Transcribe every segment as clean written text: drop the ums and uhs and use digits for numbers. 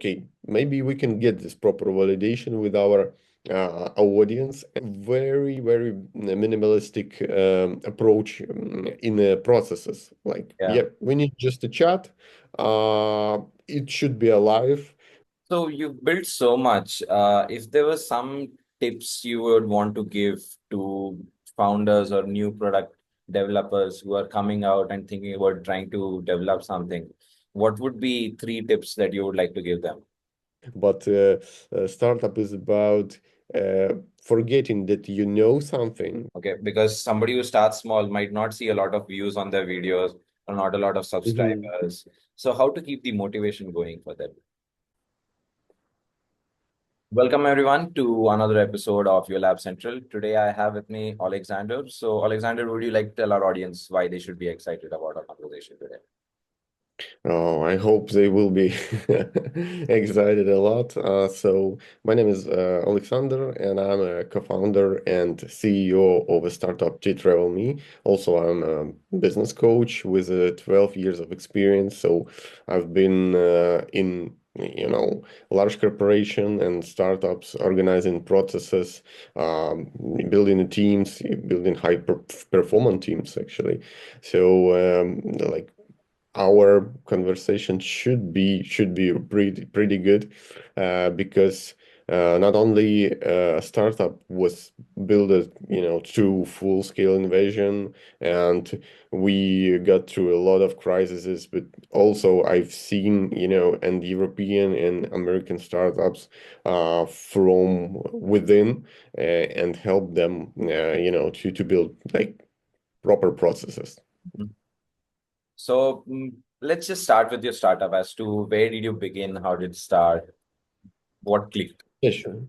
okay, maybe we can get this proper validation with our audience. Very, very minimalistic approach in processes. Like, Yeah. yeah, we need just a chat. It should be alive. So you built so much. If there were some tips you would want to give to founders or new product developers who are coming out and thinking about trying to develop something, what would be three tips that you would like to give them? But startup is about forgetting that you know something. Okay, because somebody who starts small might not see a lot of views on their videos or not a lot of Mhm. subscribers. So how to keep the motivation going for them? Welcome everyone to another episode of Your Lab Central. Today I have with me Alexander. So Alexander, would you like to tell our audience why they should be excited about our conversation today? Oh, I hope they will be excited a lot. So my name is Alexander, and I'm a co-founder and CEO of a startup tTravel Me. Also, I'm a business coach with 12 years of experience. So I've been in large corporation and startups, organizing processes, um, building teams, building high performance teams actually. So like our conversation should be pretty good because not only a startup was built, through full scale invasion, and we got through a lot of crises, but also I've seen, and European and American startups from within and help them, to build like proper processes. Mhm. So let's just start with your startup as to where did you begin? How did it start? What clicked? Yeah, sure.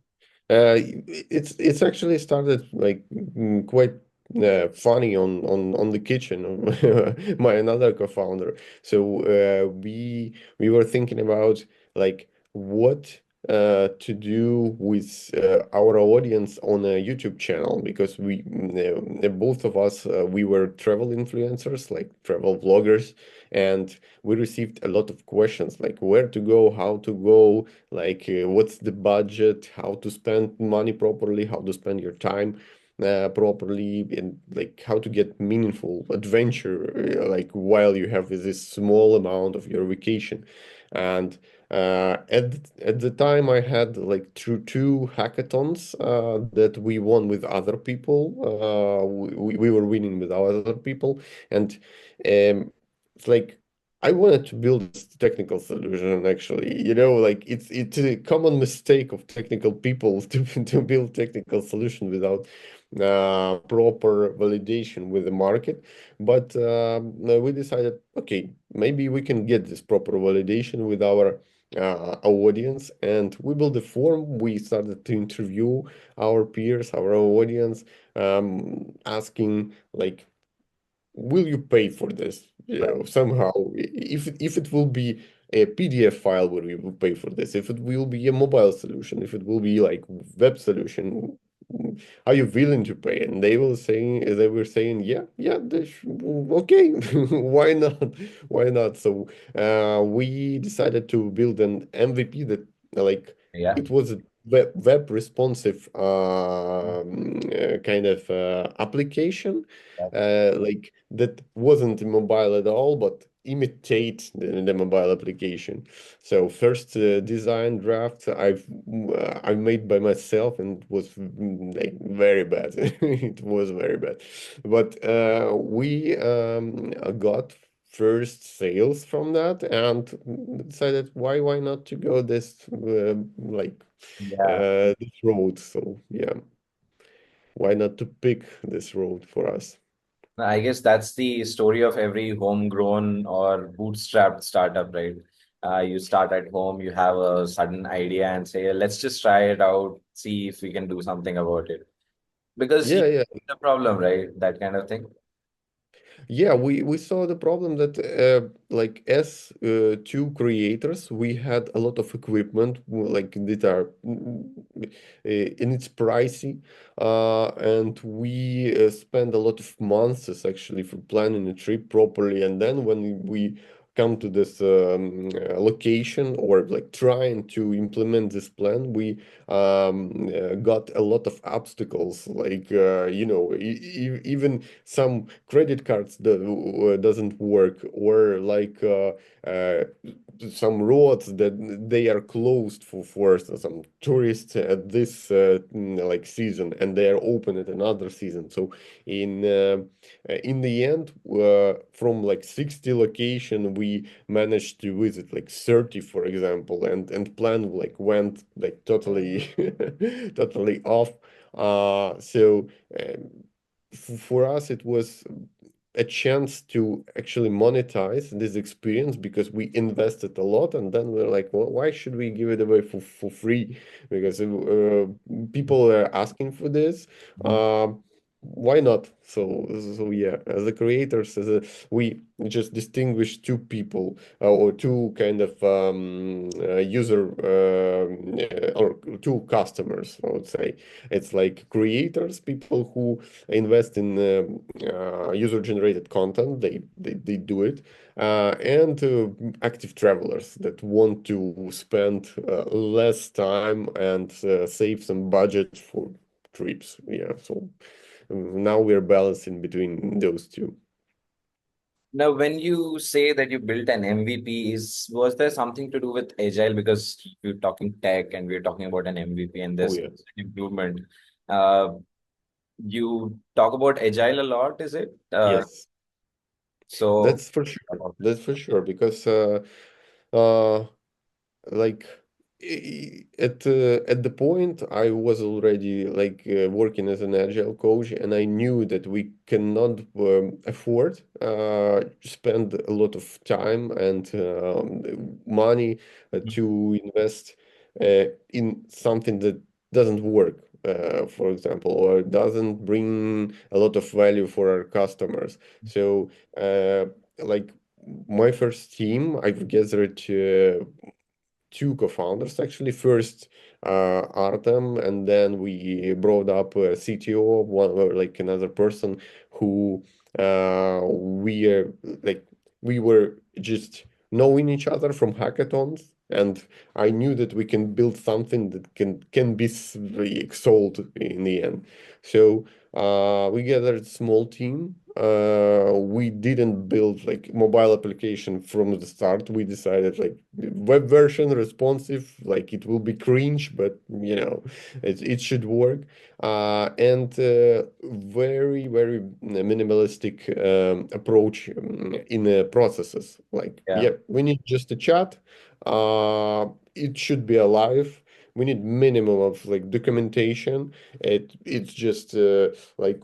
It's actually started like quite funny on the kitchen of my another co-founder. So we were thinking about like what to do with our audience on a YouTube channel because both of us we were travel influencers, like travel vloggers, and we received a lot of questions like where to go, how to go, like what's the budget, how to spend money properly, how to spend your time properly, and like how to get meaningful adventure like while you have this small amount of your vacation. And at the time I had like through two hackathons that we won with other people. We were winning with our other people, and it's like I wanted to build this technical solution actually. Like it's a common mistake of technical people to build technical solution without proper validation with the market. But no, we decided, okay, maybe we can get this proper validation with our audience, and we built a forum. We started to interview our peers, our audience, asking like will you pay for this? Right. Somehow, if it will be a PDF file, will you pay for this? If it will be a mobile solution, if it will be like web solution, are you willing to pay? And they were saying, yeah, yeah, okay, why not? Why not? So we decided to build an MVP that like Yeah. it was a web responsive kind of application like that wasn't mobile at all, but imitate the mobile application. So first design draft I made by myself and was like very bad. It was very bad, but we got first sales from that and decided why not to go this like Yeah. this road. So yeah, why not to pick this road for us? I guess that's the story of every homegrown or bootstrapped startup, right? You start at home, you have a sudden idea and say, let's just try it out, see if we can do something about it. Because you Yeah, yeah. see the problem, right? That kind of thing. Yeah, we saw the problem that like as two creators, we had a lot of equipment like that are and it's pricey, and we spend a lot of months actually for planning a trip properly, and then when we come to this location or like trying to implement this plan, we got a lot of obstacles, like even some credit cards that doesn't work, or like some roads that they are closed for some tourists at this like season, and they are open at another season. So in the end, from like 60 location, we managed to visit like 30, for example, and plan like went like totally totally off. So for us, it was a chance to actually monetize this experience because we invested a lot, and then we're like, well, why should we give it away for free? Because people are asking for this. Mhm. Why not? So yeah, as the creators, we just distinguish two people or two kind of user or two customers, I would say. It's like creators, people who invest in user-generated content. They do it, and active travelers that want to spend less time and save some budget for trips. Yeah, so now we're balancing between those two. Now, when you say that you built an MVP, is was there something to do with agile? Because you're talking tech and we're talking about an MVP and Oh there's yeah, improvement. Uh, you talk about agile a lot, is it? yes, So that's for sure. That's for sure because uh, like at the point I was already like working as an agile coach, and I knew that we cannot afford spend a lot of time and money to invest in something that doesn't work, for example, or doesn't bring a lot of value for our customers. So like my first team, I've gathered two co-founders actually. First, Artem, and then we brought up a CTO, one or like another person who we like we were just knowing each other from hackathons, and I knew that we can build something that can be like, sold in the end. So we gathered a small team. We didn't build like mobile application from the start. We decided like web version responsive, like it will be cringe, but it should work. And very minimalistic approach in processes. Like, yeah. yeah, we need just a chat. It should be alive. We need minimum of like documentation. It's just like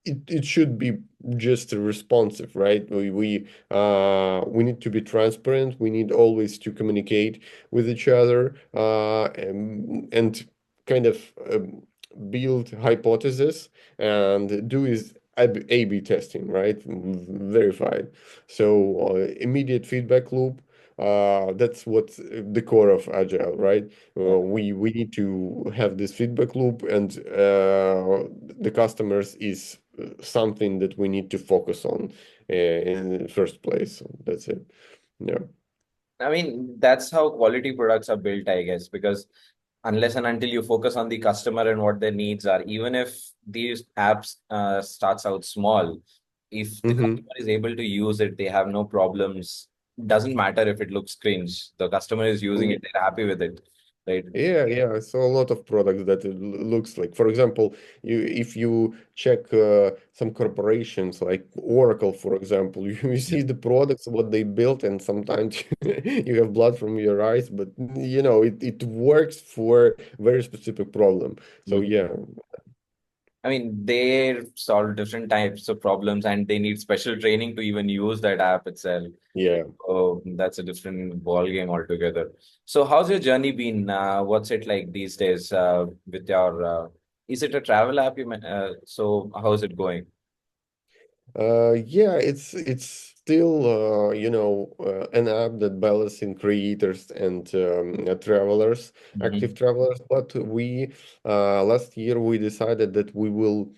it should be just responsive, right? We need to be transparent. We need always to communicate with each other, and kind of build hypothesis and do is A/B testing, right? Verified. So immediate feedback loop. That's what the core of Agile, right? We need to have this feedback loop, and the customers is something that we need to focus on in the first place. So that's it. Yeah. I mean, that's how quality products are built, I guess, because unless and until you focus on the customer and what their needs are, even if these apps starts out small, if the Mm-hmm. customer is able to use it, they have no problems. Doesn't matter if it looks cringe. The customer is using it, they're happy with it, right? Yeah, yeah, I saw a lot of products that it looks like. For example, if you check some corporations like Oracle, for example, you see the products what they built, and sometimes you have blood from your eyes, but it works for very specific problem. So Mhm. yeah, I mean, they solve different types of problems and they need special training to even use that app itself. yeah. Oh, that's a different ball game altogether. So, how's your journey been? What's it like these days with your? Is it a travel app? So, how's it going? Yeah, it's still an app that balancing creators and travelers, Hmm. active travelers. But we last year we decided that we will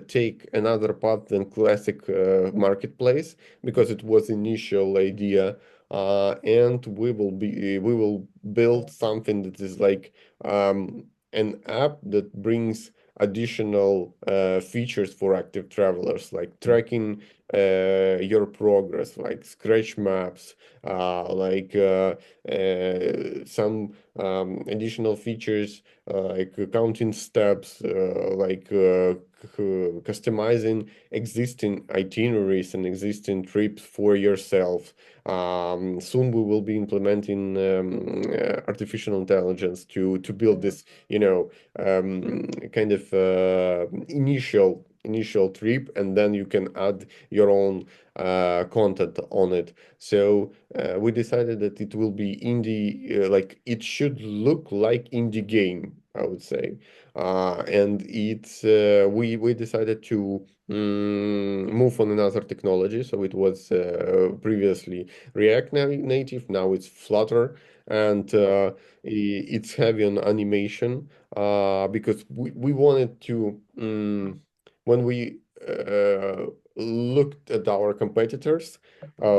take another path than classic marketplace because it was initial idea, and we will build something that is like an app that brings additional features for active travelers, like tracking your progress, like scratch maps, some additional features like counting steps, customizing existing itineraries and existing trips for yourself. Soon we will be implementing artificial intelligence to build this, kind of initial trip, and then you can add your own content on it. So we decided that it will be indie, like it should look like indie game, I would say. And it's we decided to move on another technology. So it was previously Native, now it's Flutter, and it's heavy on animation because we wanted to when we looked at our competitors,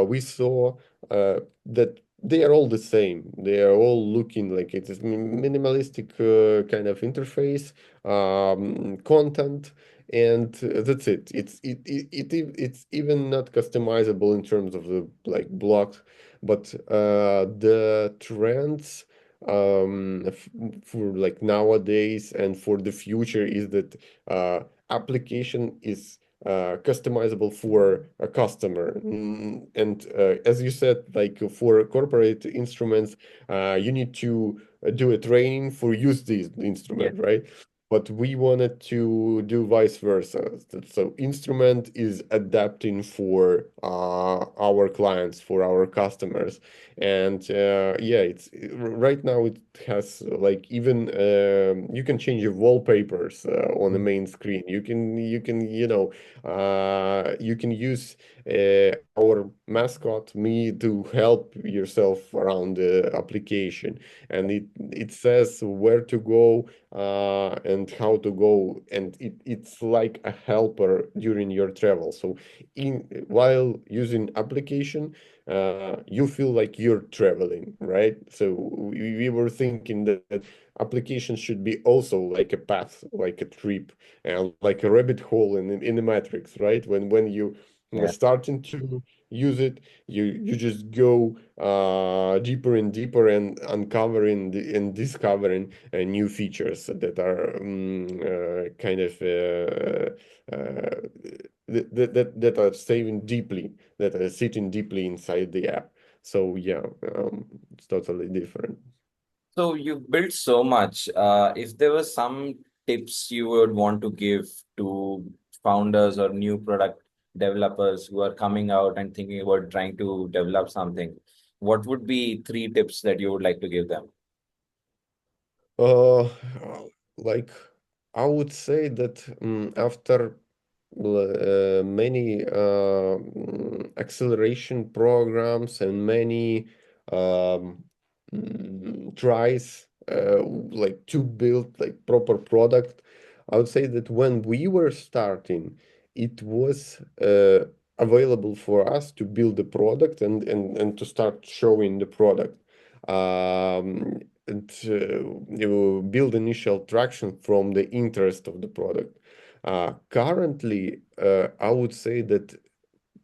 we saw that they are all the same. They are all looking like it is minimalistic kind of interface, content, and that's it. It's even not customizable in terms of the like blocks, but the trends for like nowadays and for the future is that application is customizable for a customer. And as you said, like for corporate instruments, you need to do a training for use this Yeah. instrument, right? But we wanted to do vice versa. So instrument is adapting for our clients, for our customers. And yeah, it's right now it has like even you can change your wallpapers on the main screen. You can use our mascot me to help yourself around the application, and it says where to go and how to go, and it's like a helper during your travel. So in while using application, you feel like you're traveling, right? So we were thinking that applications should be also like a path, like a trip, and like a rabbit hole in the matrix, right? When you are Yeah. starting to use it, you just go deeper and deeper and uncovering and discovering new features that are kind of that are saving deeply, that are sitting deeply inside the app. So yeah, it's totally different. So you built so much. If there were some tips you would want to give to founders or new product developers who are coming out and thinking about trying to develop something, what would be three tips that you would like to give them? Uh, like I would say that after many acceleration programs and many tries like to build like proper product, I would say that when we were starting, it was available for us to build the product and to start showing the product. You build initial traction from the interest of the product. Currently, I would say that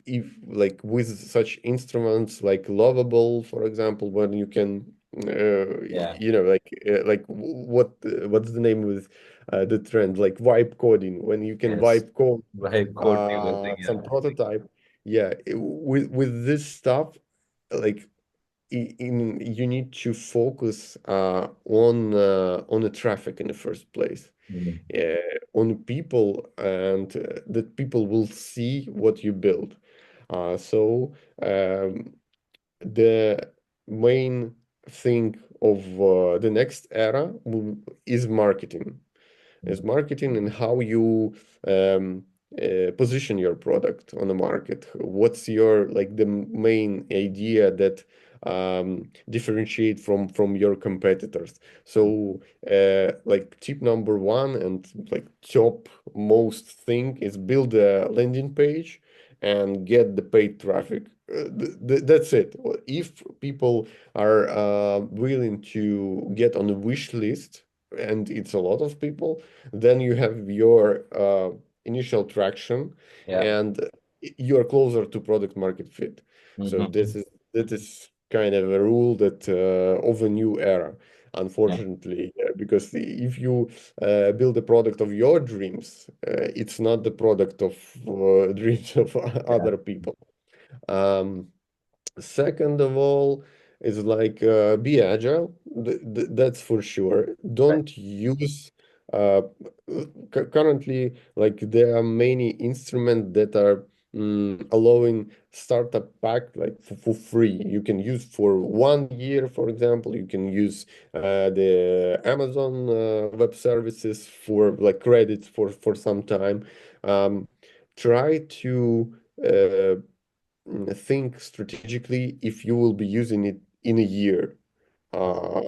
if like with such instruments like Lovable, for example, when you can, Yeah. what's the name with the trend, like vibe coding, when you can Yes. vibe code Vibe code everything. some Yeah. prototype. Yeah, with this stuff, like you need to focus on the traffic in the first place, Mhm. on people, and that people will see what you build. So the main thing of the next era is marketing. Is marketing and how you position your product on the market. What's your like the main idea that differentiate from your competitors. So like tip number one and like top most thing is build a landing page and get the paid traffic. That's it. If people are willing to get on a wish list, and it's a lot of people, then you have your initial traction, Yeah. and you're closer to product market fit. So Hmm. that is kind of a rule that of a new era, Yeah. unfortunately, because if you build a product of your dreams, it's not the product of dreams of Yeah. other people. Um, Second of all, is like be agile. That's for sure. Right. Don't use uh, currently like there are many instruments that are allowing startup pack like for free. You can use for 1 year, for example. You can use the Amazon Web Services for like credits for some time. Um, Try to think strategically if you will be using it in a year, uh,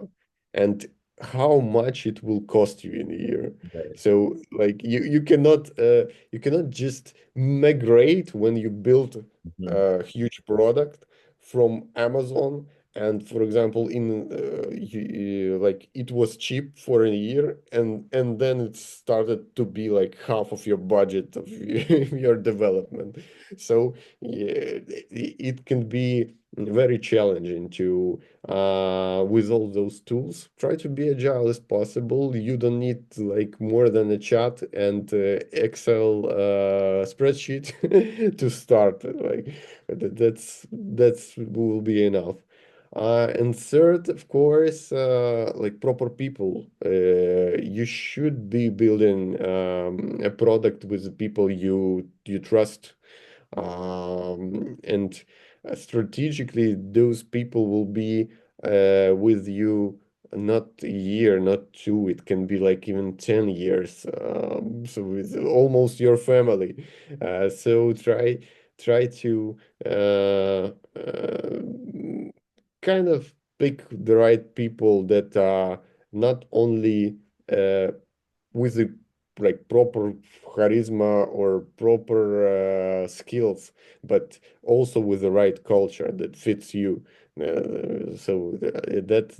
and how much it will cost you in a year. Right. So like you cannot just migrate when you build Mhm. a huge product from Amazon, and for example in like it was cheap for a year, and then it started to be like half of your budget of your development. So yeah, it can be very challenging to with all those tools. Try to be agile as possible. You don't need like more than a chat and Excel spreadsheet to start. Like that's will be enough. And third, of course, like proper people. You should be building a product with the people you trust, and strategically those people will be with you not a year, not two, it can be like even 10 years, so it's almost your family. So try to kind of pick the right people that are not only uh, with the like proper charisma or proper skills, but also with the right culture that fits you.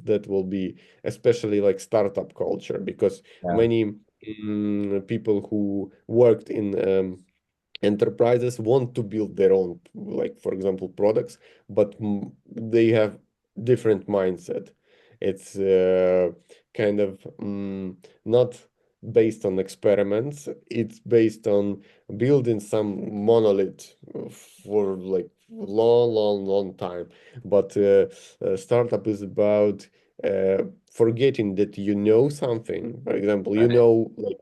That will be especially like startup culture, because Yeah. many people who worked in enterprises want to build their own, like for example, products, but they have different mindset. It's kind of not based on experiments. It's based on building some monolith for like long time. But startup is about forgetting that you know something. For example, you Right. know like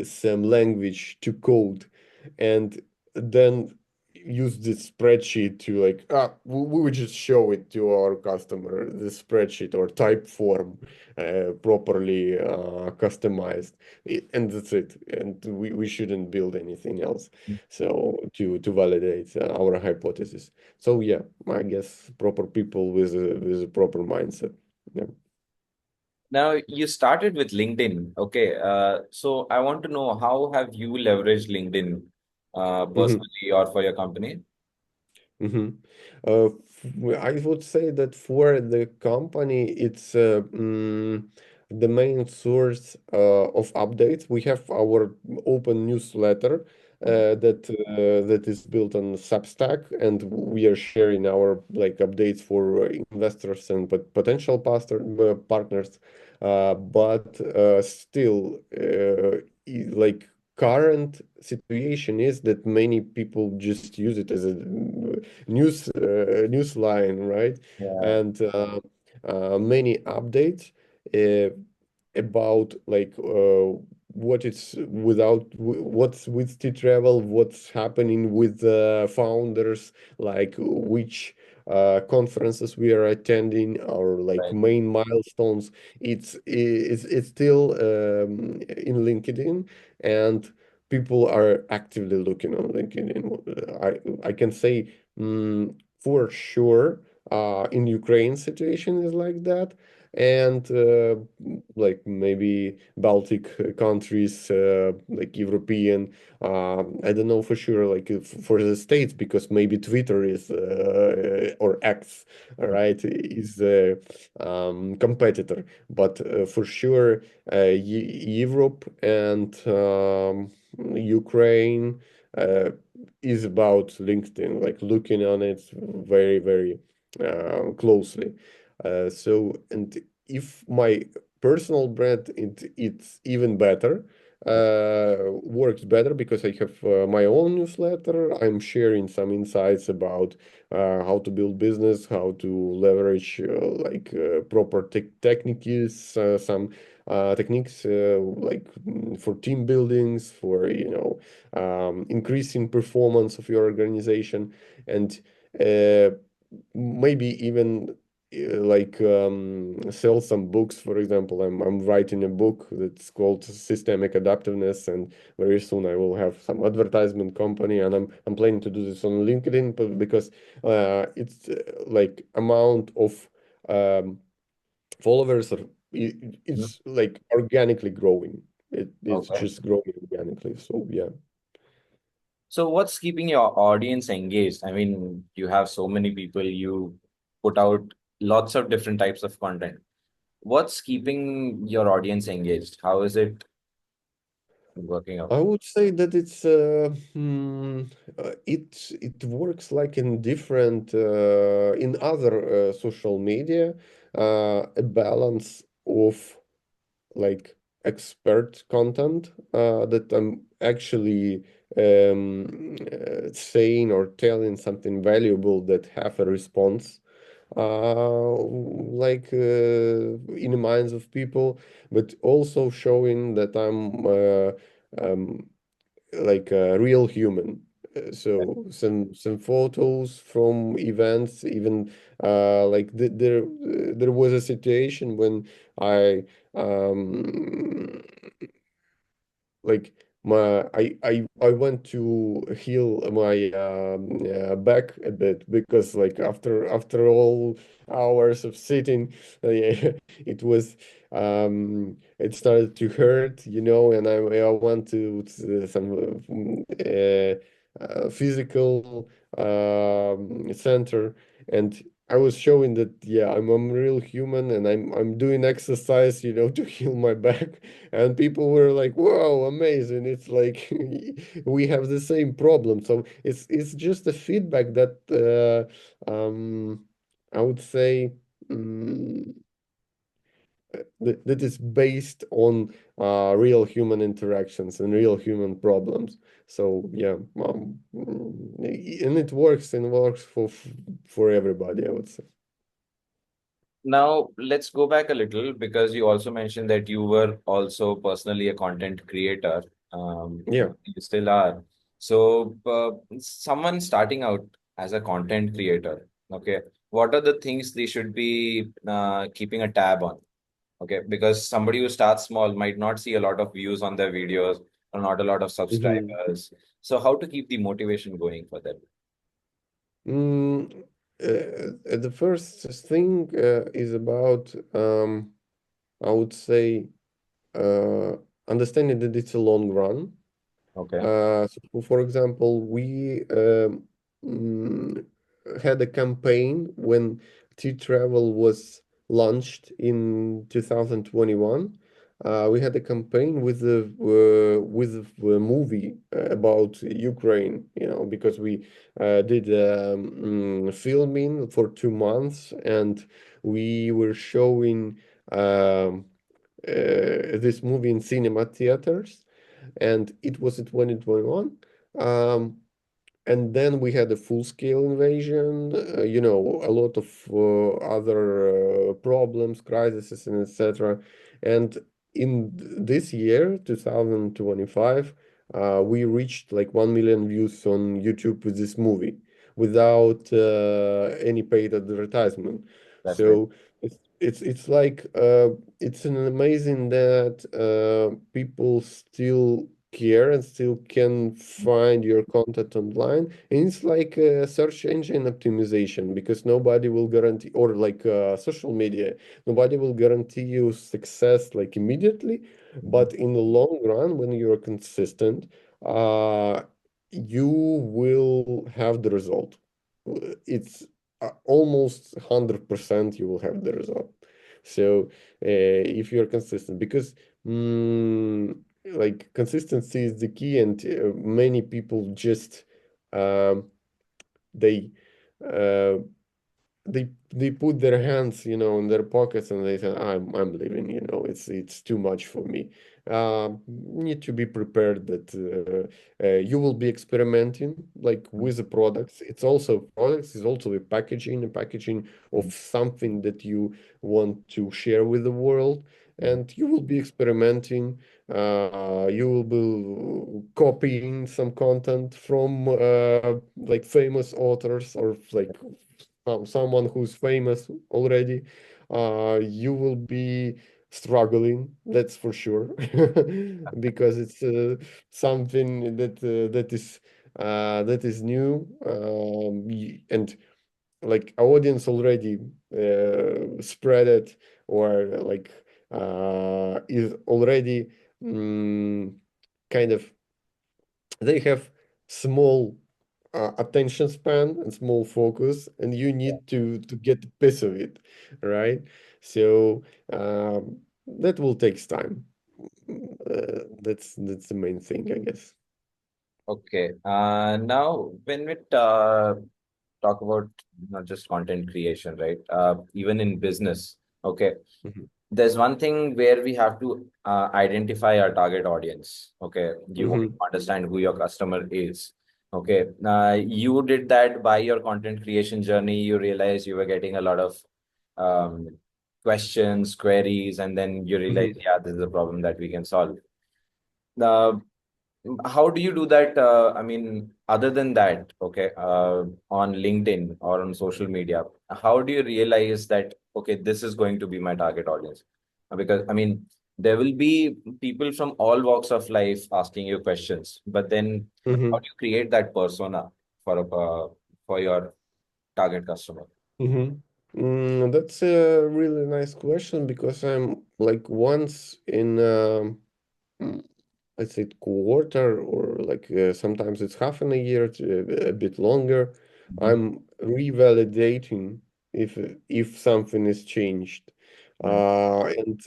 some language to code, and then use this spreadsheet to like we would just show it to our customer, the spreadsheet or type form properly customized. And that's it, and we shouldn't build anything else so to validate our hypothesis. So yeah, I guess proper people with a proper mindset. Yeah. Now you started with LinkedIn. Okay. So I want to know how have you leveraged LinkedIn personally or for your company? Mhm. I would say that for the company, it's the main source of updates. We have our open newsletter that is built on Substack, and we are sharing our like updates for investors and potential partners. But still, like current situation is that many people just use it as a news line, right? Yeah. And many updates uh, about like what is what's with tTravel, what's happening with the founders, like which conferences we are attending, our like Right. main milestones. It's still in LinkedIn, and people are actively looking on LinkedIn. I can say for sure, in Ukraine situation is like that, and like maybe Baltic countries, like European. I don't know for sure, like if for the States, because maybe Twitter is or X, right, is a competitor. But for sure, Europe and Ukraine is about LinkedIn, like looking on it very, very closely. And if my personal brand, it's even better, works better because I have my own newsletter. I'm sharing some insights about how to build business, how to leverage proper techniques, some techniques like for team buildings, for increasing performance of your organization, and uh, maybe even sell some books. For example, I'm writing a book that's called Systemic Adaptiveness, and very soon I will have some advertisement company, and I'm planning to do this on LinkedIn, but because it's like amount of um, followers are Mhm. it's like organically growing. It's Okay. just growing organically. So yeah. So what's keeping your audience engaged? I mean, you have so many people, you put out lots of different types of content. What's keeping your audience engaged? How is it working out? I would say that it works like in different in other social media, a balance of like expert content that I'm actually saying or telling something valuable that have a response in the minds of people, but also showing that I'm like a real human. So some photos from events, even there was a situation when I um, like I went to heal my back a bit because like after all hours of sitting, yeah, it started to hurt, and I went to some physical center, and I was showing that yeah, I'm a real human, and I'm doing exercise, to heal my back, and people were like, "Whoa, amazing!" It's like we have the same problem. So it's just a feedback that I would say that is based on real human interactions and real human problems. So yeah, and it works for everybody, I would say. Now, let's go back a little because you also mentioned that you were also personally a content creator. Yeah. You still are. So, someone starting out as a content creator, okay, what are the things they should be keeping a tab on? Okay, because somebody who starts small might not see a lot of views on their videos or not a lot of Mhm. subscribers. So, how to keep the motivation going for them? Mm, the first thing is about, I would say, uh, understanding that it's a long run. Okay, So for example, we mm, had a campaign when tTravel was launched in 2021. We had a campaign with a movie about Ukraine, because we did filming for 2 months, and we were showing this movie in cinema theaters, and it was in 2021. Um, and then we had a full-scale invasion, a lot of other problems, crises, and etc. And in this year, 2025, we reached like 1 million views on YouTube with this movie without any paid advertisement. that's great. So it's like it's an amazing that people still care and still can find your content online. And it's like search engine optimization because nobody will guarantee, or like social media, nobody will guarantee you success like immediately, Mhm. but in the long run, when you're consistent, you will have the result. It's almost 100% you will have the result. So if you're consistent, because like consistency is the key, and many people just um, they uh, they put their hands, in their pockets and they say, I'm leaving, it's too much for me. Need to be prepared that you will be experimenting like with the products. It's also products, it's also a packaging of something that you want to share with the world, and you will be experimenting. You will be copying some content from like famous authors or like someone who's famous already. You will be struggling, that's for sure, because it's something that is new, and like audience already spread it, or like is already mm, kind of, they have small attention span and small focus, and you need to get a piece of it, right? So that will take time. That's the main thing, I guess. Okay. Now, when we talk about not just content creation, right? Even in business, okay, Mhm. there's one thing where we have to identify our target audience. Okay, you want Mhm. to understand who your customer is. Okay, you did that by your content creation journey. You realized you were getting a lot of um, questions, queries, and then you realize, Mhm. yeah, this is a problem that we can solve. Uh, how do you do that? I mean, other than that, okay, on LinkedIn or on social media, how do you realize that, okay, this is going to be my target audience? Because, I mean, there will be people from all walks of life asking you questions, but then how Mhm. do you create that persona for your target customer? Mhm. That's a really nice question, because I'm like once in mm, let's say quarter, or like sometimes it's half in a year to a bit longer. Mhm. I'm revalidating if something is changed, Mhm. and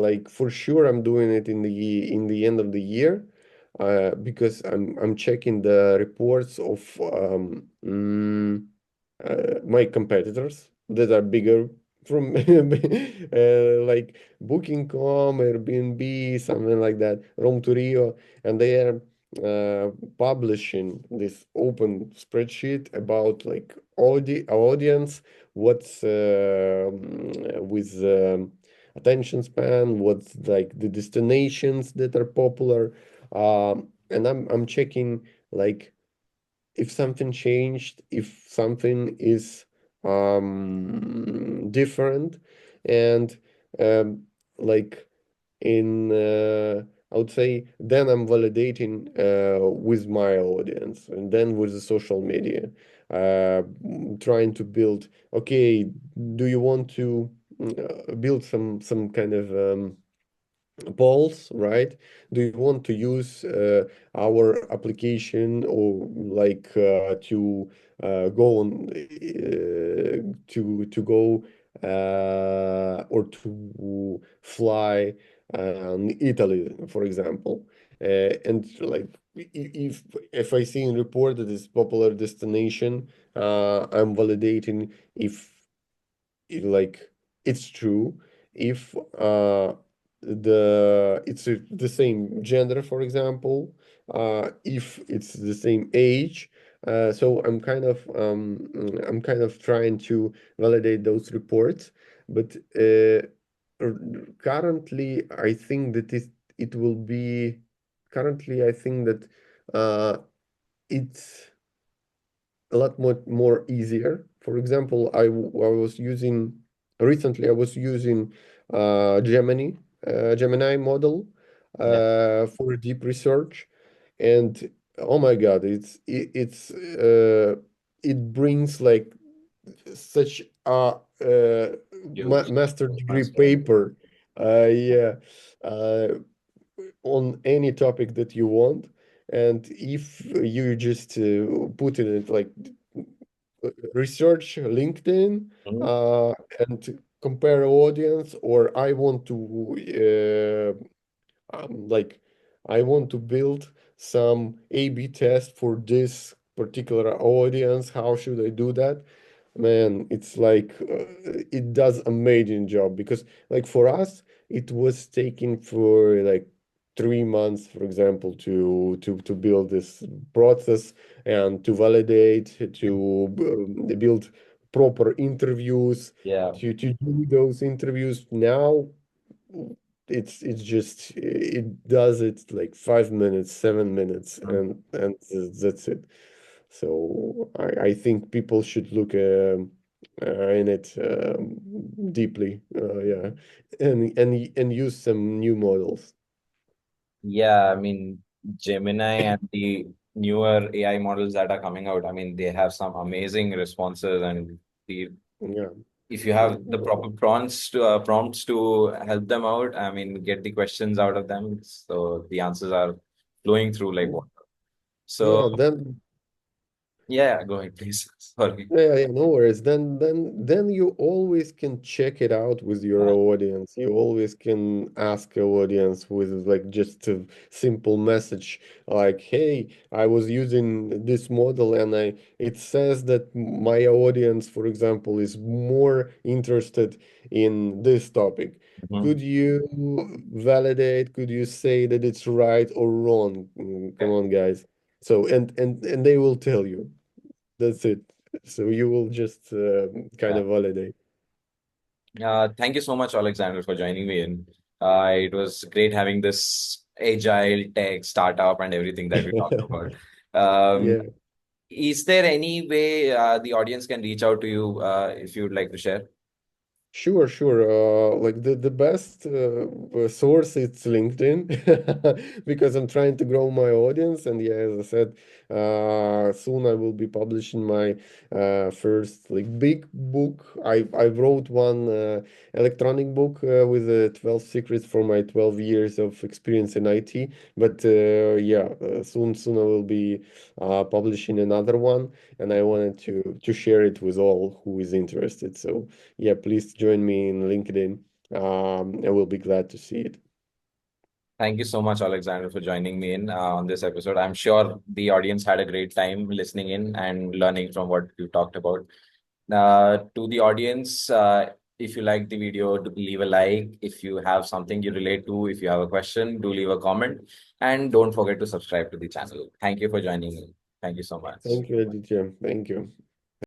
like for sure I'm doing it in the end of the year, because I'm checking the reports of my competitors that are bigger from like Booking.com, Airbnb, something like that, Rome to Rio, and they are publishing this open spreadsheet about like audience, what's with attention span, what's like the destinations that are popular, and I'm checking like if something changed, if something is different, and um, like in I would say then I'm validating with my audience, and then with the social media, trying to build. Okay, do you want to build some kind of polls, right? Do you want to use our application, or like to go on to go or to fly on Italy, for example, and like if I see in report that it's popular destination, I'm validating if like it's true, if the same gender, for example, if it's the same age, so I'm kind of trying to validate those reports, but currently I think that it will be currently I think that it's a lot more easier. For example, I was using recently. I was using Gemini model Yeah. for deep research. And oh my God, it brings like such a Huge. master degree Master. paper, yeah, uh, on any topic that you want. And if you just put in it like research LinkedIn, Mhm. uh, and compare audience, or I want to like I want to build some A/B test for this particular audience. How should I do that? Man, it's like it does amazing job because like for us, it was taking for like 3 months, for example, to build this process and to validate, to build proper interviews, Yeah. to do those interviews. Now it's just it does it like 5 minutes, 7 minutes, Mhm. and that's it. So I think people should look in it deeply, yeah, and use some new models. Yeah, I mean, Gemini and the newer AI models that are coming out, I mean, they have some amazing responses, and the Yeah, if you have the proper prompts to help them out, I mean, get the questions out of them, so the answers are flowing through like water. So yeah. Then yeah, go ahead, please. Sorry. yeah, yeah, no worries. Then you always can check it out with your Uh, audience. You always can ask your audience with like just a simple message like, "Hey, I was using this model and it says that my audience, for example, is more interested in this topic. mhm. Could you validate? Could you say that it's right or wrong? Come Okay. on, guys." So and they will tell you. That's it. So you will just kind Yeah. of validate. Thank you so much, Alexander, for joining me in. It was great having this agile tech startup and everything that we talked about. Um, Yeah. is there any way the audience can reach out to you if you'd like to share? Sure, sure. Like the best source it's LinkedIn because I'm trying to grow my audience, and yeah, as I said, soon I will be publishing my first like big book. I wrote one electronic book with 12 secrets for my 12 years of experience in IT. But yeah, soon I will be publishing another one, and I wanted to share it with all who is interested. So yeah, please join me in LinkedIn. I will be glad to see it. Thank you so much, Alexander, for joining me in on this episode. I'm sure the audience had a great time listening in and learning from what you talked about. To the audience, if you like the video, do leave a like. If you have something you relate to, if you have a question, do leave a comment. And don't forget to subscribe to the channel. Thank you for joining me. Thank you so much. Thank you, Aditya. Thank you.